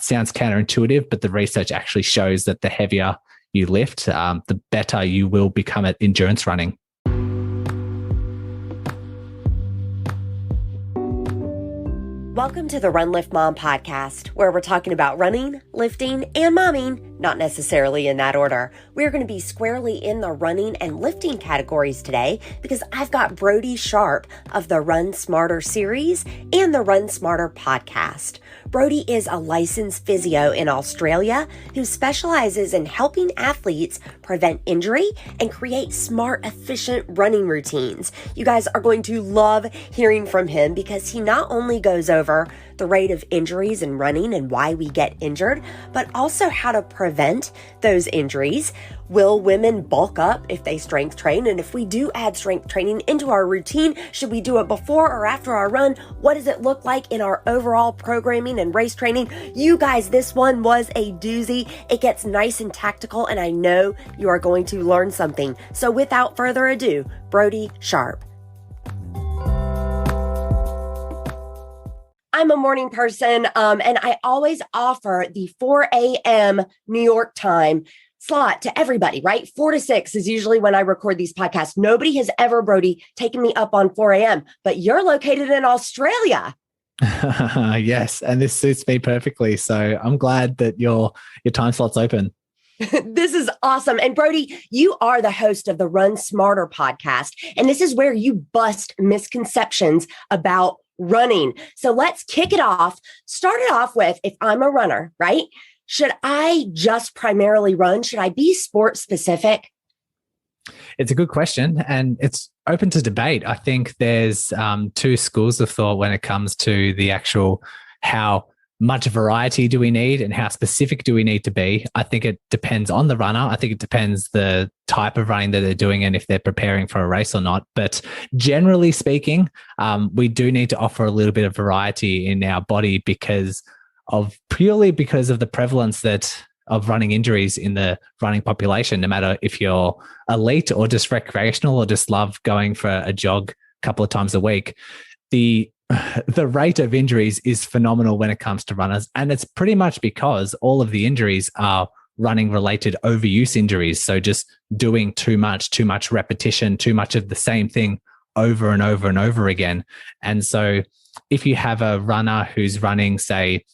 sounds counterintuitive, but the research actually shows that the heavier you lift, the better you will become at endurance running. Welcome to the Run Lift Mom podcast, where we're talking about running, lifting, and momming, not necessarily in that order. We're going to be squarely in the running and lifting categories today because I've got Brodie Sharpe of the Run Smarter series and the Run Smarter podcast. Brodie is a licensed physio in Australia who specializes in helping athletes prevent injury and create smart, efficient running routines. You guys are going to love hearing from him because he not only goes over the rate of injuries in running and why we get injured, but also how to prevent those injuries. Will women bulk up if they strength train? And if we do add strength training into our routine, should we do it before or after our run? What does it look like in our overall programming and race training? You guys, this one was a doozy. It gets nice and tactical, and I know you are going to learn something. So without further ado, Brodie Sharpe. I'm a morning person, and I always offer the 4 a.m. New York time slot to everybody, right? 4 to 6 is usually when I record these podcasts. Nobody has ever, Brodie, taken me up on 4 a.m., but you're located in Australia. Yes, and this suits me perfectly. So I'm glad that your time slot's open. This is awesome. And Brodie, you are the host of the Run Smarter podcast, and this is where you bust misconceptions about running. So let's kick it off. Start it off with, if I'm a runner, right? Should I just primarily run? Should I be sport specific? It's a good question, and it's open to debate. I think there's two schools of thought when it comes to the actual how much variety do we need and how specific do we need to be. I think it depends on the runner. I think it depends the type of running that they're doing and if they're preparing for a race or not. But generally speaking, we do need to offer a little bit of variety in our body purely because of the prevalence of running injuries in the running population, no matter if you're elite or just recreational or just love going for a jog a couple of times a week. The rate of injuries is phenomenal when it comes to runners. And it's pretty much because all of the injuries are running related overuse injuries. So just doing too much repetition, too much of the same thing over and over and over again. And so if you have a runner who's running, say,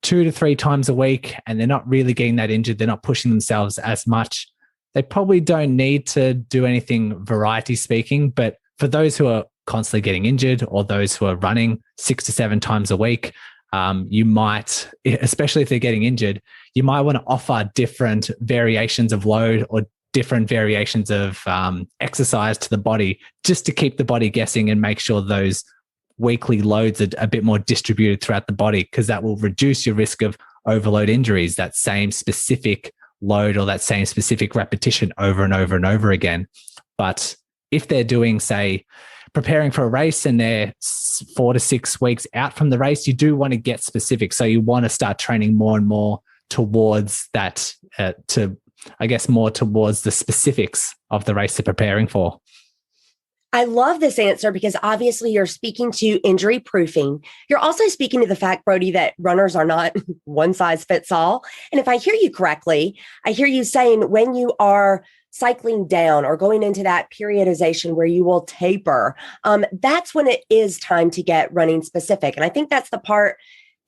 2 to 3 times a week, and they're not really getting that injured, they're not pushing themselves as much, they probably don't need to do anything variety speaking. But for those who are constantly getting injured or those who are running 6 to 7 times a week, you might, especially if they're getting injured, you might want to offer different variations of load or different variations of exercise to the body just to keep the body guessing and make sure those weekly loads are a bit more distributed throughout the body, because that will reduce your risk of overload injuries, that same specific load or that same specific repetition over and over and over again. But if they're doing, say, preparing for a race and they're 4 to 6 weeks out from the race, you do want to get specific. So you want to start training more and more towards that, more towards the specifics of the race they're preparing for. I love this answer because obviously you're speaking to injury proofing. You're also speaking to the fact, Brodie, that runners are not one size fits all. And if I hear you correctly, I hear you saying when you are cycling down or going into that periodization where you will taper, that's when it is time to get running specific. And I think that's the part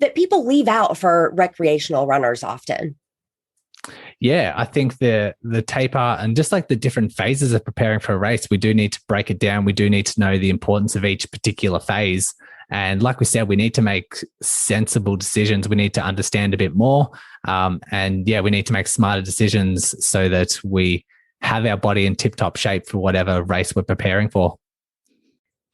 that people leave out for recreational runners often. Yeah, I think the taper and just like the different phases of preparing for a race, we do need to break it down. We do need to know the importance of each particular phase. And like we said, we need to make sensible decisions. We need to understand a bit more. We need to make smarter decisions so that we have our body in tip-top shape for whatever race we're preparing for.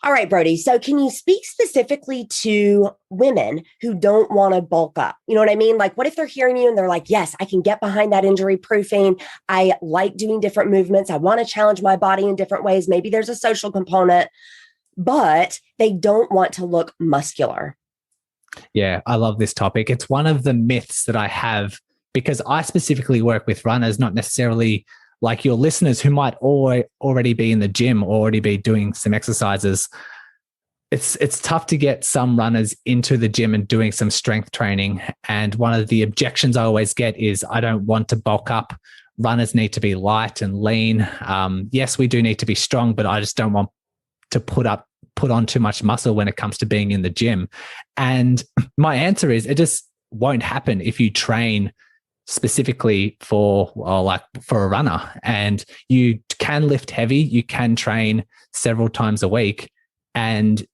All right, Brodie. So can you speak specifically to women who don't want to bulk up? You know what I mean? Like, what if they're hearing you and they're like, yes, I can get behind that injury proofing. I like doing different movements. I want to challenge my body in different ways. Maybe there's a social component, but they don't want to look muscular. Yeah, I love this topic. It's one of the myths that I have because I specifically work with runners, not necessarily like your listeners who might already be in the gym or already be doing some exercises. it's tough to get some runners into the gym and doing some strength training. And one of the objections I always get is, I don't want to bulk up. Runners need to be light and lean. Yes, we do need to be strong, but I just don't want to put on too much muscle when it comes to being in the gym. And my answer is, it just won't happen if you train specifically for a runner. And you can lift heavy, you can train several times a week. And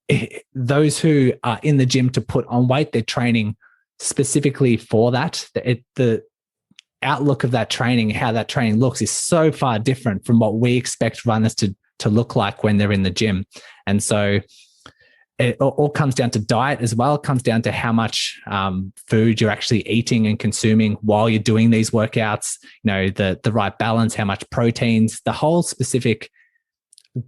those who are in the gym to put on weight, they're training specifically for that. The outlook of that training, how that training looks, is so far different from what we expect runners to look like when they're in the gym. And so it all comes down to diet as well. It comes down to how much food you're actually eating and consuming while you're doing these workouts, the right balance, how much proteins, the whole specific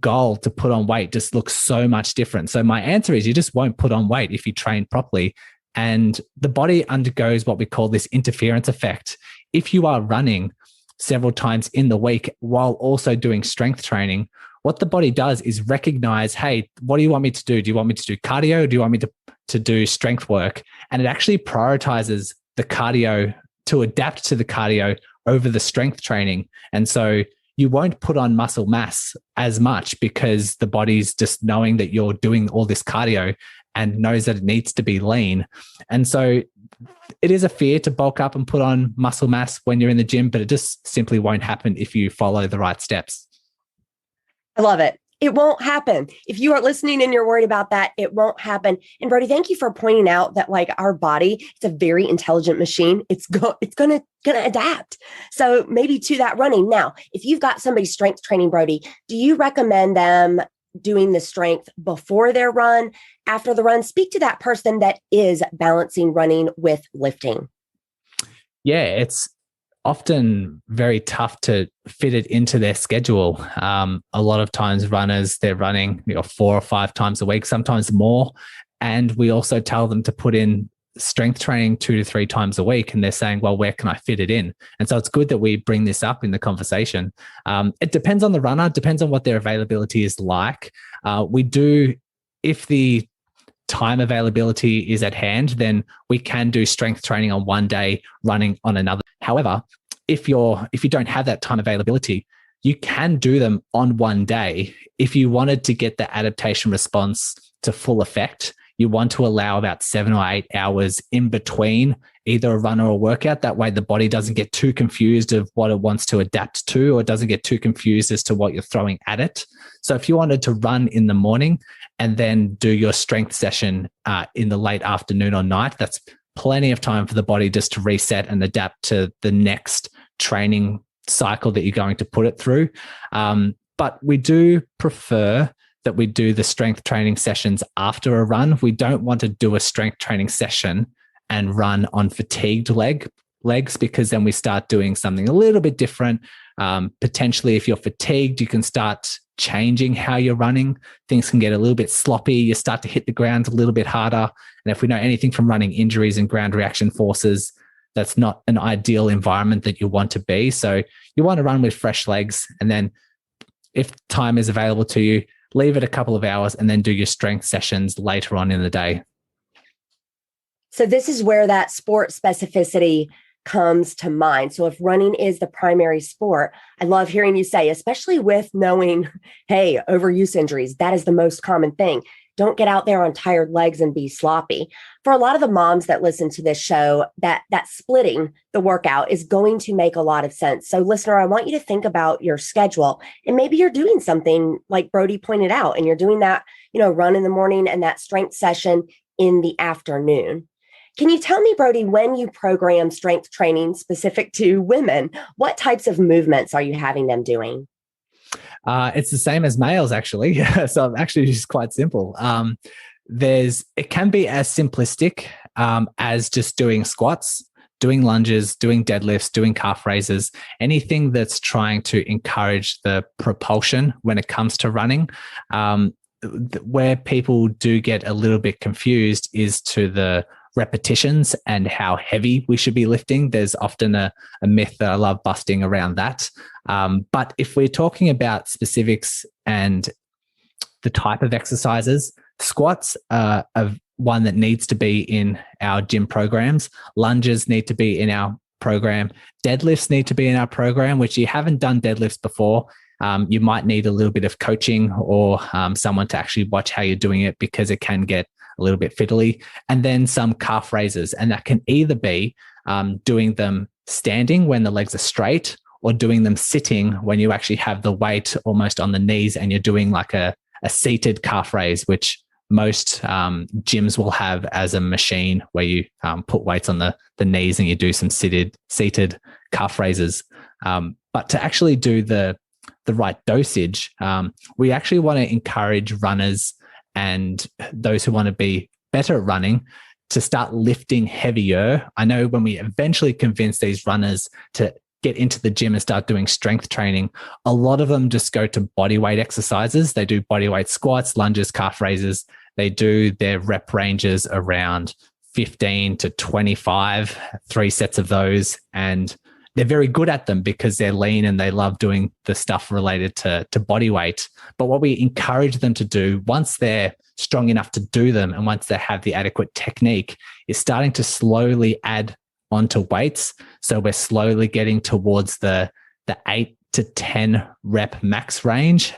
goal to put on weight just looks so much different. So my answer is, you just won't put on weight if you train properly. And the body undergoes what we call this interference effect. If you are running several times in the week while also doing strength training, what the body does is recognize, hey, what do you want me to do? Do you want me to do cardio? Or do you want me to do strength work? And it actually prioritizes the cardio, to adapt to the cardio over the strength training. And so you won't put on muscle mass as much, because the body's just knowing that you're doing all this cardio and knows that it needs to be lean. And so it is a fear to bulk up and put on muscle mass when you're in the gym, but it just simply won't happen if you follow the right steps. I love it. It won't happen. If you are listening and you're worried about that, it won't happen. And Brodie, thank you for pointing out that our body, it's a very intelligent machine. It's gonna adapt. So maybe to that running. Now, if you've got somebody strength training, Brodie, do you recommend them doing the strength before their run, after the run? Speak to that person that is balancing running with lifting. Yeah, it's often very tough to fit it into their schedule. A lot of times runners, they're running 4 or 5 times a week, sometimes more. And we also tell them to put in strength training 2 to 3 times a week. And they're saying, well, where can I fit it in? And so it's good that we bring this up in the conversation. It depends on the runner, depends on what their availability is like. If the time availability is at hand, then we can do strength training on one day, running on another. However, if you don't have that time availability, you can do them on one day. If you wanted to get the adaptation response to full effect, you want to allow about 7 or 8 hours in between either a run or a workout. That way the body doesn't get too confused of what it wants to adapt to, or it doesn't get too confused as to what you're throwing at it. So if you wanted to run in the morning and then do your strength session in the late afternoon or night, that's plenty of time for the body just to reset and adapt to the next training cycle that you're going to put it through. But we do prefer that we do the strength training sessions after a run. We don't want to do a strength training session and run on fatigued legs, because then we start doing something a little bit different. Potentially, if you're fatigued, you can start changing how you're running. Things can get a little bit sloppy. You start to hit the ground a little bit harder. And if we know anything from running injuries and ground reaction forces, that's not an ideal environment that you want to be. So you want to run with fresh legs. And then if time is available to you, leave it a couple of hours and then do your strength sessions later on in the day. So this is where that sport specificity comes to mind. So if running is the primary sport, I love hearing you say, especially with knowing, hey, overuse injuries, that is the most common thing. Don't get out there on tired legs and be sloppy. For a lot of the moms that listen to this show, that splitting the workout is going to make a lot of sense. So listener, I want you to think about your schedule, and maybe you're doing something like Brodie pointed out, and you're doing that, run in the morning and that strength session in the afternoon. Can you tell me, Brodie, when you program strength training specific to women, what types of movements are you having them doing? It's the same as males, actually. So actually, it's quite simple. It can be as simplistic as just doing squats, doing lunges, doing deadlifts, doing calf raises, anything that's trying to encourage the propulsion when it comes to running. Where people do get a little bit confused is to the repetitions and how heavy we should be lifting. There's often a myth that I love busting around that. But if we're talking about specifics and the type of exercises, Squats are one that needs to be in our gym programs. Lunges need to be in our program. Deadlifts need to be in our program, which you haven't done deadlifts before. You might need a little bit of coaching or someone to actually watch how you're doing it, because it can get a little bit fiddly. And then some calf raises. And that can either be doing them standing when the legs are straight, or doing them sitting when you actually have the weight almost on the knees and you're doing like a seated calf raise, which most gyms will have as a machine where you put weights on the knees and you do some seated calf raises. But to actually do the right dosage, we actually want to encourage runners and those who want to be better at running to start lifting heavier. I know when we eventually convince these runners to get into the gym and start doing strength training, a lot of them just go to body weight exercises. They do body weight squats, lunges, calf raises. They do their rep ranges around 15 to 25, 3 sets of those. And they're very good at them because they're lean and they love doing the stuff related to body weight. But what we encourage them to do once they're strong enough to do them and once they have the adequate technique is starting to slowly add onto weights. So we're slowly getting towards the 8 to 10 rep max range,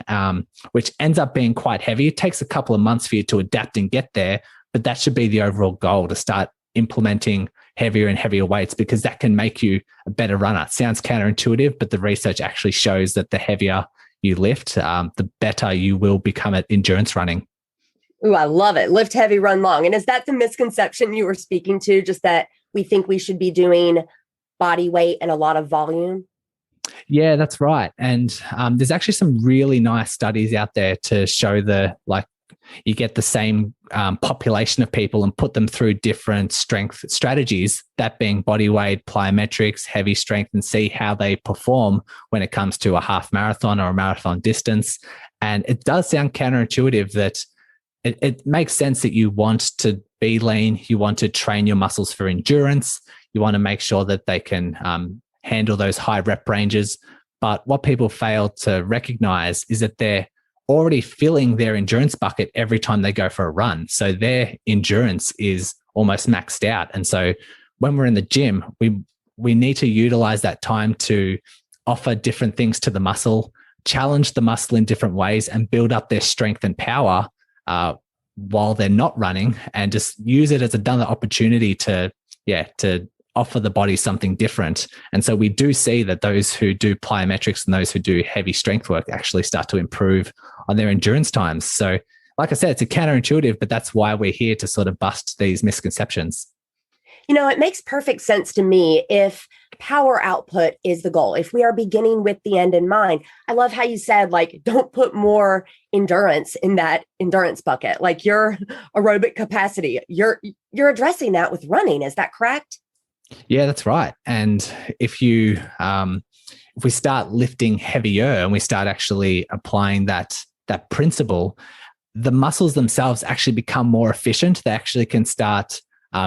which ends up being quite heavy. It takes a couple of months for you to adapt and get there, but that should be the overall goal, to start implementing heavier and heavier weights, because that can make you a better runner. It sounds counterintuitive, but the research actually shows that the heavier you lift, the better you will become at endurance running. Ooh, I love it. Lift heavy, run long. And is that the misconception you were speaking to? Just that we think we should be doing body weight and a lot of volume? Yeah, that's right. And there's actually some really nice studies out there to show you get the same population of people and put them through different strength strategies, that being body weight, plyometrics, heavy strength, and see how they perform when it comes to a half marathon or a marathon distance. And it does sound counterintuitive that it makes sense that you want to be lean, you want to train your muscles for endurance, you want to make sure that they can handle those high rep ranges. But what people fail to recognize is that they're already filling their endurance bucket every time they go for a run. So their endurance is almost maxed out. And so when we're in the gym, we need to utilize that time to offer different things to the muscle, challenge the muscle in different ways, and build up their strength and power while they're not running, and just use it as another opportunity to offer the body something different. And so we do see that those who do plyometrics and those who do heavy strength work actually start to improve on their endurance times. So like I said, it's a counterintuitive, but that's why we're here, to sort of bust these misconceptions. You know, it makes perfect sense to me if power output is the goal, if we are beginning with the end in mind. I love how you said, don't put more endurance in that endurance bucket, like your aerobic capacity. You're addressing that with running. Is that correct? Yeah, that's right. And if we start lifting heavier and we start actually applying that principle, the muscles themselves actually become more efficient. They actually can start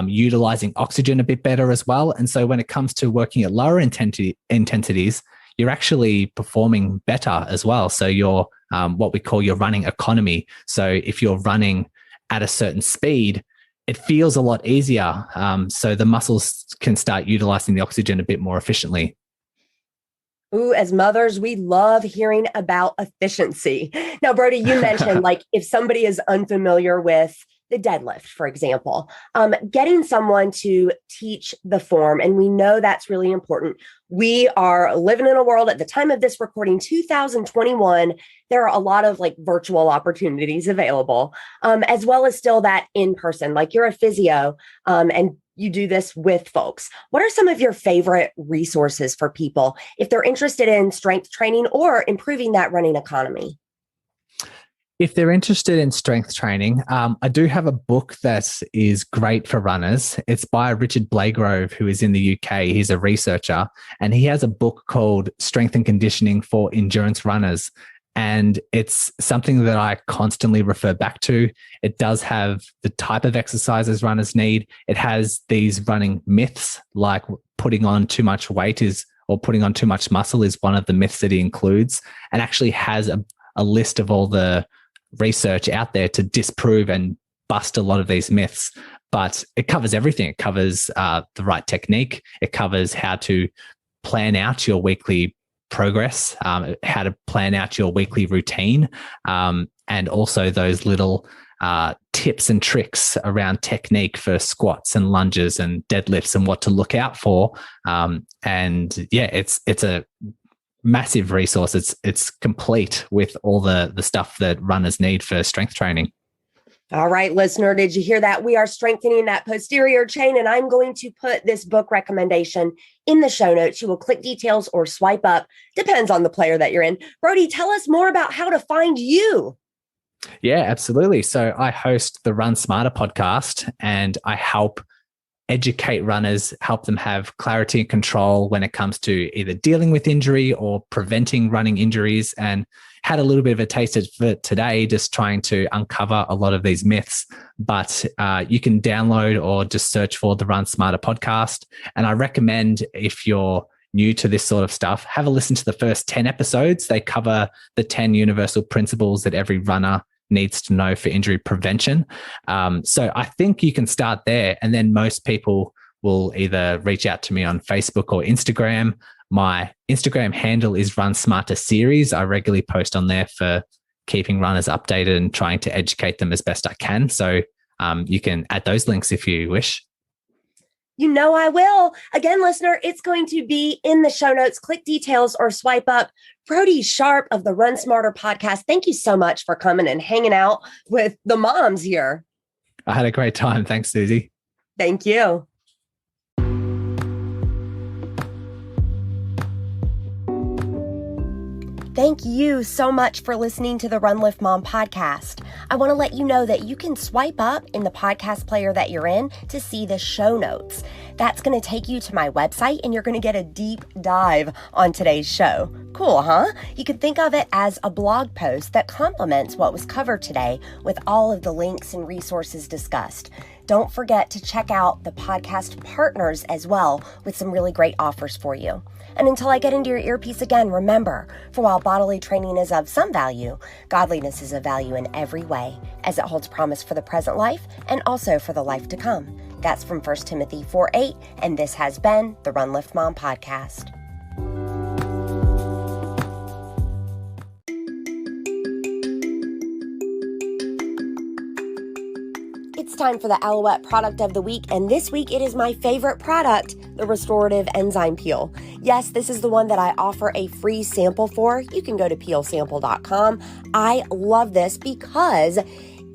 utilizing oxygen a bit better as well. And so when it comes to working at lower intensities, you're actually performing better as well. So you're what we call your running economy. So if you're running at a certain speed, it feels a lot easier. So the muscles can start utilizing the oxygen a bit more efficiently. Ooh, as mothers, we love hearing about efficiency. Now, Brodie, you mentioned if somebody is unfamiliar with the deadlift, for example, getting someone to teach the form, and we know that's really important. We are living in a world at the time of this recording, 2021. There are a lot of virtual opportunities available, as well as still that in person. You're a physio, and you do this with folks. What are some of your favorite resources for people if they're interested in strength training or improving that running economy? If they're interested in strength training, I do have a book that is great for runners. It's by Richard Blagrove, who is in the UK. He's a researcher, and he has a book called Strength and Conditioning for Endurance Runners. And it's something that I constantly refer back to. It does have the type of exercises runners need. It has these running myths, like putting on too much weight or putting on too much muscle is one of the myths that he includes, and actually has a list of all the research out there to disprove and bust a lot of these myths. But it covers everything. It covers the right technique. It covers how to plan out your weekly progress, how to plan out your weekly routine, and also those little tips and tricks around technique for squats and lunges and deadlifts and what to look out for. And yeah, it's a massive resource. It's complete with all the stuff that runners need for strength training. All right, listener, did you hear that? We are strengthening that posterior chain, and I'm going to put this book recommendation in the show notes. You will click details or swipe up. Depends on the player that you're in. Brodie, tell us more about how to find you. Yeah, absolutely. So I host the Run Smarter podcast, and I help educate runners, help them have clarity and control when it comes to either dealing with injury or preventing running injuries. And had a little bit of a taste of it today, just trying to uncover a lot of these myths. But you can download or just search for the Run Smarter podcast. And I recommend, if you're new to this sort of stuff, have a listen to the first 10 episodes. They cover the 10 universal principles that every runner needs to know for injury prevention. So I think you can start there. And then most people will either reach out to me on Facebook or Instagram. My Instagram handle is Run Smarter Series. I regularly post on there for keeping runners updated and trying to educate them as best I can. So you can add those links if you wish. You know I will. Again, listener, it's going to be in the show notes. Click details or swipe up. Brodie Sharpe of the Run Smarter podcast, thank you so much for coming and hanging out with the moms here. I had a great time. Thanks, Suzy. Thank you. Thank you so much for listening to the Run Lift Mom podcast. I want to let you know that you can swipe up in the podcast player that you're in to see the show notes. That's going to take you to my website, and you're going to get a deep dive on today's show. Cool, huh? You can think of it as a blog post that complements what was covered today with all of the links and resources discussed. Don't forget to check out the podcast partners as well with some really great offers for you. And until I get into your earpiece again, remember, for while bodily training is of some value, godliness is of value in every way, as it holds promise for the present life and also for the life to come. That's from 1 Timothy 4:8, and this has been the Run Lift Mom podcast. It's time for the Alouette product of the week, and this week it is my favorite product, the Restorative Enzyme Peel. Yes, this is the one that I offer a free sample for. You can go to peelsample.com. I love this because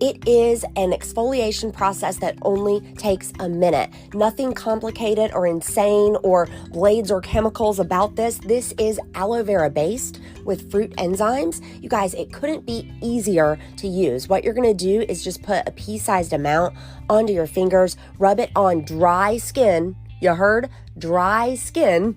it is an exfoliation process that only takes a minute. Nothing complicated or insane or blades or chemicals about this. This is aloe vera based with fruit enzymes. You guys, it couldn't be easier to use. What you're going to do is just put a pea-sized amount onto your fingers, rub it on dry skin. You heard? Dry skin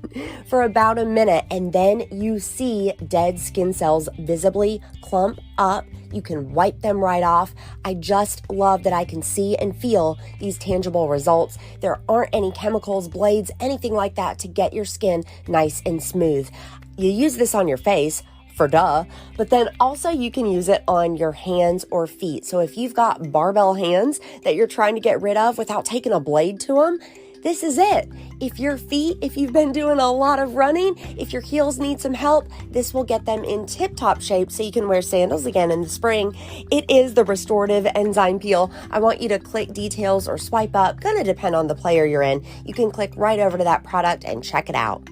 for about a minute, and then you see dead skin cells visibly clump up. You can wipe them right off. I just love that I can see and feel these tangible results. There aren't any chemicals, blades, anything like that to get your skin nice and smooth. You use this on your face, for duh, but then also you can use it on your hands or feet. So if you've got barbell hands that you're trying to get rid of without taking a blade to them, this is it. If your feet, if you've been doing a lot of running, if your heels need some help, this will get them in tip-top shape so you can wear sandals again in the spring. It is the Restorative Enzyme Peel. I want you to click details or swipe up. Gonna depend on the player you're in. You can click right over to that product and check it out.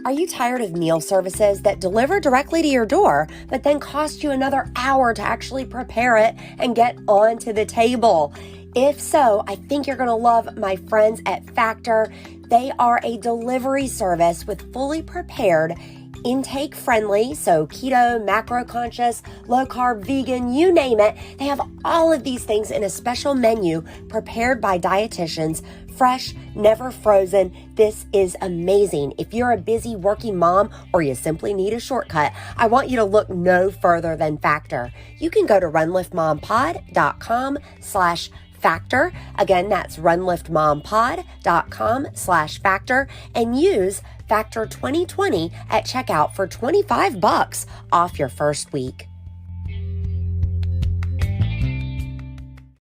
Are you tired of meal services that deliver directly to your door, but then cost you another hour to actually prepare it and get onto the table? If so, I think you're going to love my friends at Factor. They are a delivery service with fully prepared, intake friendly, so keto, macro conscious, low carb, vegan, you name it. They have all of these things in a special menu prepared by dietitians, fresh, never frozen. This is amazing. If you're a busy working mom or you simply need a shortcut, I want you to look no further than Factor. You can go to runliftmompod.com/Factor Factor. Again, that's runliftmompod.com/factor and use Factor 2020 at checkout for $25 off your first week.